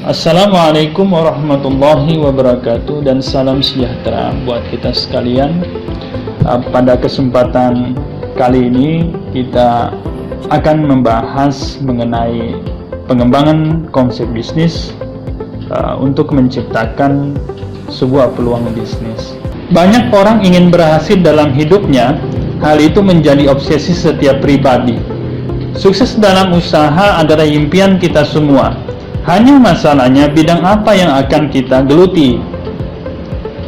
Assalamualaikum warahmatullahi wabarakatuh, dan salam sejahtera buat kita sekalian. Pada kesempatan kali ini kita akan membahas mengenai pengembangan konsep bisnis untuk menciptakan sebuah peluang bisnis. Banyak orang ingin berhasil dalam hidupnya. Hal itu menjadi obsesi setiap pribadi. Sukses dalam usaha adalah impian kita semua. Hanya masalahnya bidang apa yang akan kita geluti,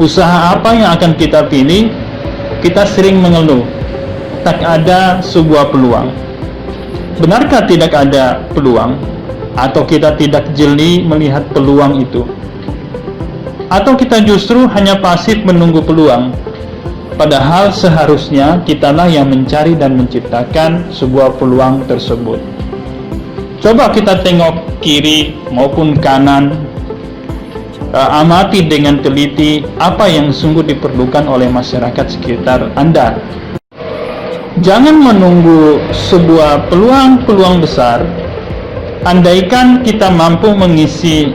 usaha apa yang akan kita pilih. Kita sering mengeluh, tak ada sebuah peluang. Benarkah tidak ada peluang? Atau kita tidak jeli melihat peluang itu? Atau kita justru hanya pasif menunggu peluang? Padahal seharusnya kitalah yang mencari dan menciptakan sebuah peluang tersebut. Coba kita tengok kiri maupun kanan, amati dengan teliti apa yang sungguh diperlukan oleh masyarakat sekitar Anda. Jangan menunggu sebuah peluang besar. Andaikan kita mampu mengisi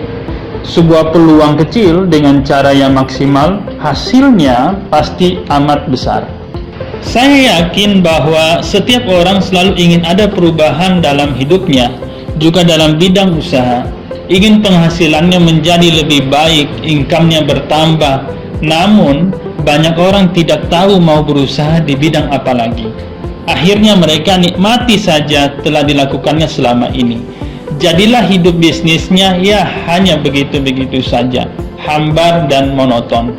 sebuah peluang kecil dengan cara yang maksimal, hasilnya pasti amat besar. Saya yakin bahwa setiap orang selalu ingin ada perubahan dalam hidupnya, juga dalam bidang usaha. Ingin penghasilannya menjadi lebih baik, income-nya bertambah. Namun, banyak orang tidak tahu mau berusaha di bidang apa lagi. Akhirnya mereka nikmati saja telah dilakukannya selama ini. Jadilah hidup bisnisnya ya hanya begitu-begitu saja, hambar dan monoton.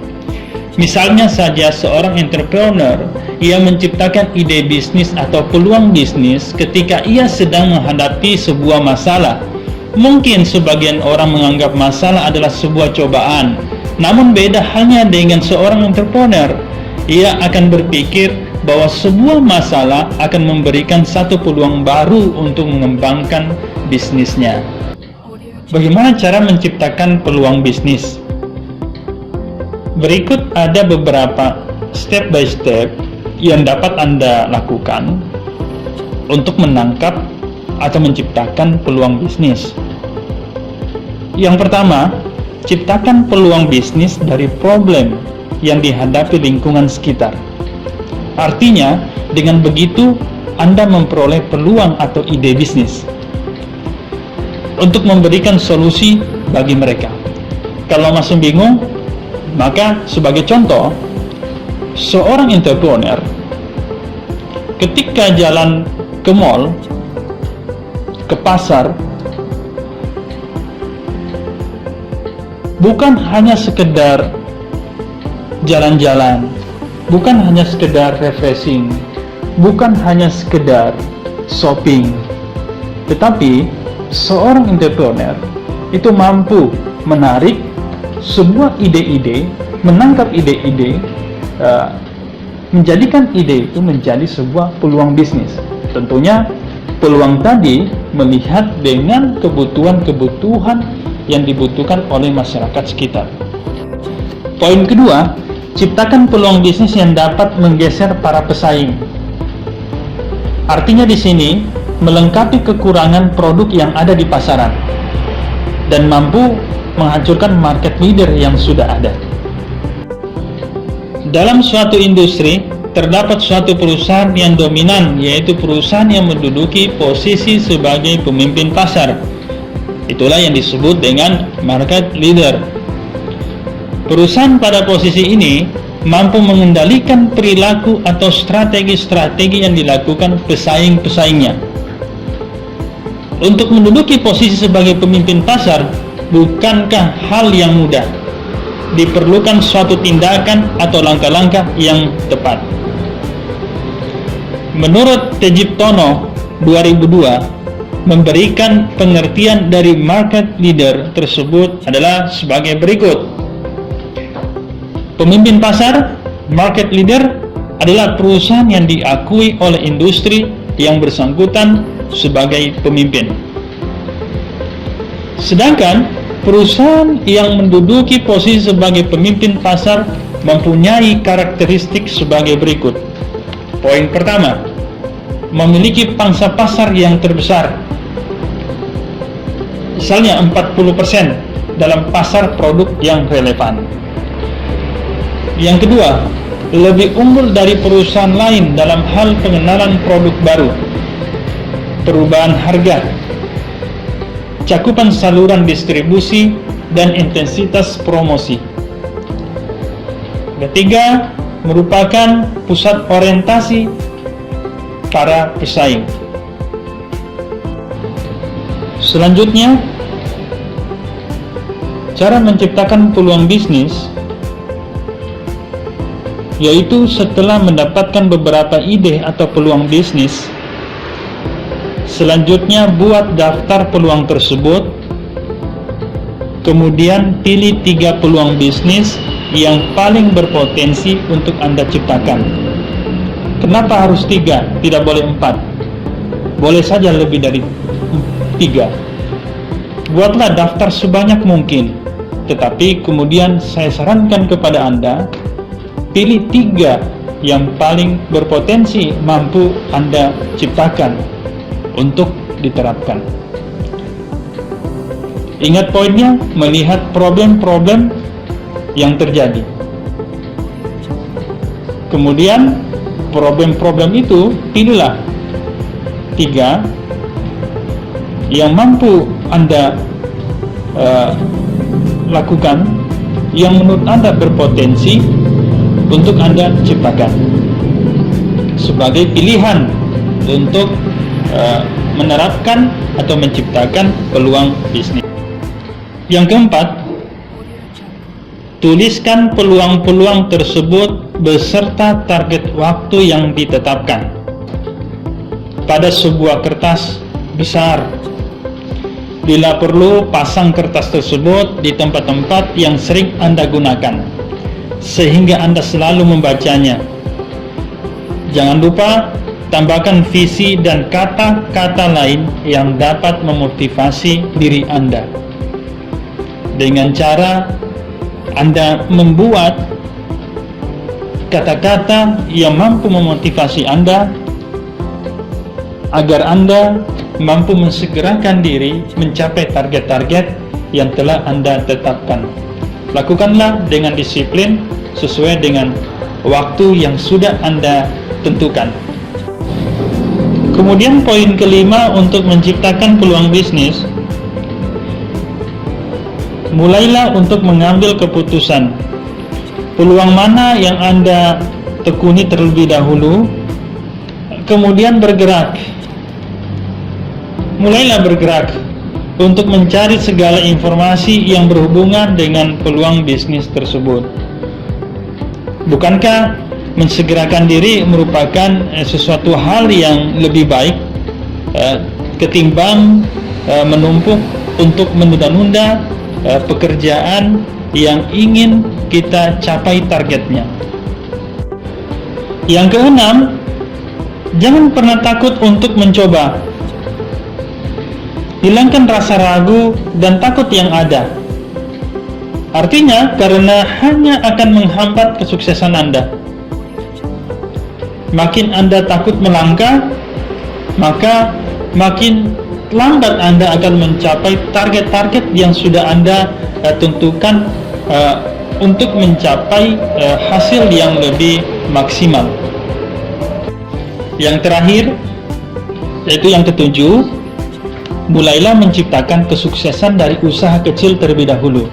Misalnya saja seorang entrepreneur, ia menciptakan ide bisnis atau peluang bisnis ketika ia sedang menghadapi sebuah masalah. Mungkin sebagian orang menganggap masalah adalah sebuah cobaan, namun beda halnya dengan seorang entrepreneur. Ia akan berpikir bahwa sebuah masalah akan memberikan satu peluang baru untuk mengembangkan bisnisnya. Bagaimana cara menciptakan peluang bisnis? Berikut ada beberapa step by step yang dapat Anda lakukan untuk menangkap atau menciptakan peluang bisnis. Yang pertama, ciptakan peluang bisnis dari problem yang dihadapi lingkungan sekitar. Artinya, dengan begitu Anda memperoleh peluang atau ide bisnis untuk memberikan solusi bagi mereka. Kalau masih bingung, maka sebagai contoh, seorang entrepreneur ketika jalan ke mall, ke pasar, bukan hanya sekedar jalan-jalan, bukan hanya sekedar refreshing, bukan hanya sekedar shopping, tetapi seorang entrepreneur itu mampu menarik sebuah ide-ide, menangkap ide-ide, menjadikan ide itu menjadi sebuah peluang bisnis. Tentunya peluang tadi melihat dengan kebutuhan-kebutuhan yang dibutuhkan oleh masyarakat sekitar. Poin kedua, ciptakan peluang bisnis yang dapat menggeser para pesaing. Artinya di sini melengkapi kekurangan produk yang ada di pasaran dan mampu menghancurkan market leader yang sudah ada. Dalam suatu industri, terdapat suatu perusahaan yang dominan, yaitu perusahaan yang menduduki posisi sebagai pemimpin pasar. Itulah yang disebut dengan market leader. Perusahaan pada posisi ini mampu mengendalikan perilaku atau strategi-strategi yang dilakukan pesaing-pesaingnya. Untuk menduduki posisi sebagai pemimpin pasar, bukankah hal yang mudah? Diperlukan suatu tindakan atau langkah-langkah yang tepat. Menurut Tejiptono 2002, memberikan pengertian dari market leader tersebut adalah sebagai berikut. Pemimpin pasar, market leader, adalah perusahaan yang diakui oleh industri yang bersangkutan sebagai pemimpin. Sedangkan perusahaan yang menduduki posisi sebagai pemimpin pasar mempunyai karakteristik sebagai berikut. Poin pertama, memiliki pangsa pasar yang terbesar. Misalnya 40% dalam pasar produk yang relevan. Yang kedua, lebih unggul dari perusahaan lain dalam hal pengenalan produk baru, perubahan harga, cakupan saluran distribusi, dan intensitas promosi. Ketiga, merupakan pusat orientasi para pesaing. Selanjutnya, cara menciptakan peluang bisnis, yaitu setelah mendapatkan beberapa ide atau peluang bisnis, selanjutnya buat daftar peluang tersebut, kemudian pilih 3 peluang bisnis yang paling berpotensi untuk Anda ciptakan. Kenapa harus 3? Tidak boleh 4. Boleh saja lebih dari 3. Buatlah daftar sebanyak mungkin, tetapi kemudian saya sarankan kepada Anda, pilih 3 yang paling berpotensi mampu Anda ciptakan untuk diterapkan. Ingat poinnya, melihat problem-problem yang terjadi. Kemudian problem-problem itu pilihlah 3 yang mampu Anda lakukan, yang menurut Anda berpotensi untuk Anda ciptakan sebagai pilihan untuk menerapkan atau menciptakan peluang bisnis. Yang keempat, tuliskan peluang-peluang tersebut beserta target waktu yang ditetapkan pada sebuah kertas besar. Bila perlu, pasang kertas tersebut di tempat-tempat yang sering Anda gunakan, sehingga Anda selalu membacanya. Jangan lupa tambahkan visi dan kata-kata lain yang dapat memotivasi diri Anda. Dengan cara Anda membuat kata-kata yang mampu memotivasi Anda, agar Anda mampu mensegerakan diri mencapai target-target yang telah Anda tetapkan. Lakukanlah dengan disiplin sesuai dengan waktu yang sudah Anda tentukan. Kemudian poin kelima untuk menciptakan peluang bisnis, mulailah untuk mengambil keputusan. Peluang mana yang Anda tekuni terlebih dahulu, kemudian bergerak. Mulailah bergerak untuk mencari segala informasi yang berhubungan dengan peluang bisnis tersebut. Bukankah mensegerakan diri merupakan sesuatu hal yang lebih baik ketimbang menumpuk untuk menunda-nunda pekerjaan yang ingin kita capai targetnya? Yang keenam, jangan pernah takut untuk mencoba. Hilangkan rasa ragu dan takut yang ada. Artinya, karena hanya akan menghambat kesuksesan Anda. Makin Anda takut melangkah, maka makin lambat Anda akan mencapai target-target yang sudah Anda tentukan untuk mencapai hasil yang lebih maksimal. Yang terakhir, yaitu yang ketujuh, mulailah menciptakan kesuksesan dari usaha kecil terlebih dahulu.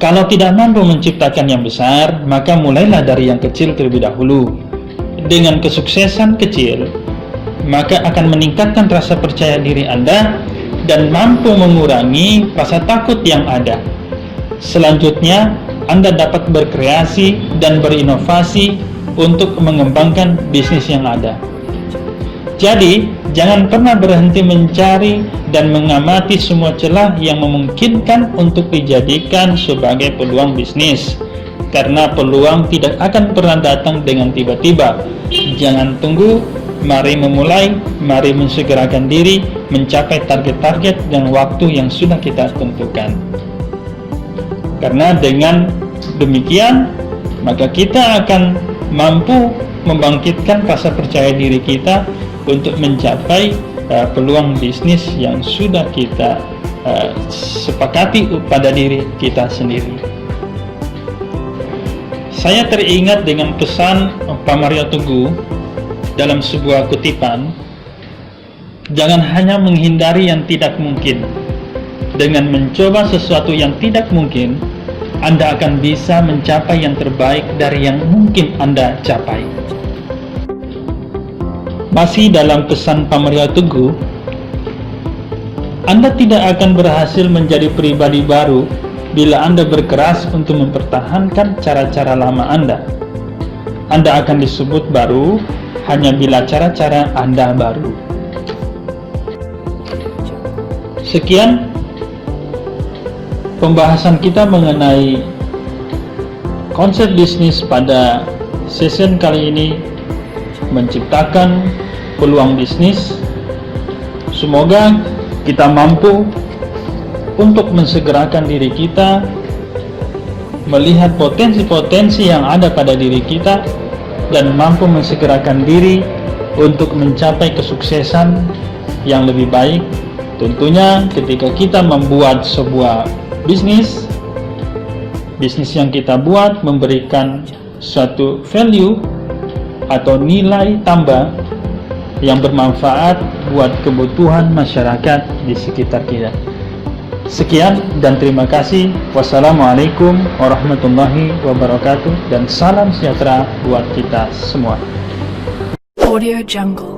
Kalau tidak mampu menciptakan yang besar, maka mulailah dari yang kecil terlebih dahulu. Dengan kesuksesan kecil, maka akan meningkatkan rasa percaya diri Anda dan mampu mengurangi rasa takut yang ada. Selanjutnya, Anda dapat berkreasi dan berinovasi untuk mengembangkan bisnis yang ada. Jadi, jangan pernah berhenti mencari dan mengamati semua celah yang memungkinkan untuk dijadikan sebagai peluang bisnis. Karena peluang tidak akan pernah datang dengan tiba-tiba. Jangan tunggu, mari memulai, mari mensegerakan diri mencapai target-target dan waktu yang sudah kita tentukan. Karena dengan demikian, maka kita akan mampu membangkitkan rasa percaya diri kita untuk mencapai peluang bisnis yang sudah kita sepakati pada diri kita sendiri. Saya teringat dengan pesan Pak Mario Teguh dalam sebuah kutipan, jangan hanya menghindari yang tidak mungkin. Dengan mencoba sesuatu yang tidak mungkin, Anda akan bisa mencapai yang terbaik dari yang mungkin Anda capai. Masih dalam pesan Pak Mario Teguh, Anda tidak akan berhasil menjadi pribadi baru bila Anda berkeras untuk mempertahankan cara-cara lama Anda. Anda akan disebut baru hanya bila cara-cara Anda baru. Sekian pembahasan kita mengenai konsep bisnis pada session kali ini, menciptakan peluang bisnis. Semoga kita mampu untuk mensegerakan diri kita, melihat potensi-potensi yang ada pada diri kita, dan mampu mensegerakan diri untuk mencapai kesuksesan yang lebih baik. Tentunya ketika kita membuat sebuah bisnis yang kita buat memberikan suatu value atau nilai tambah yang bermanfaat buat kebutuhan masyarakat di sekitar kita. Sekian dan terima kasih. Wassalamualaikum warahmatullahi wabarakatuh, dan salam sejahtera buat kita semua. Audio Jungle.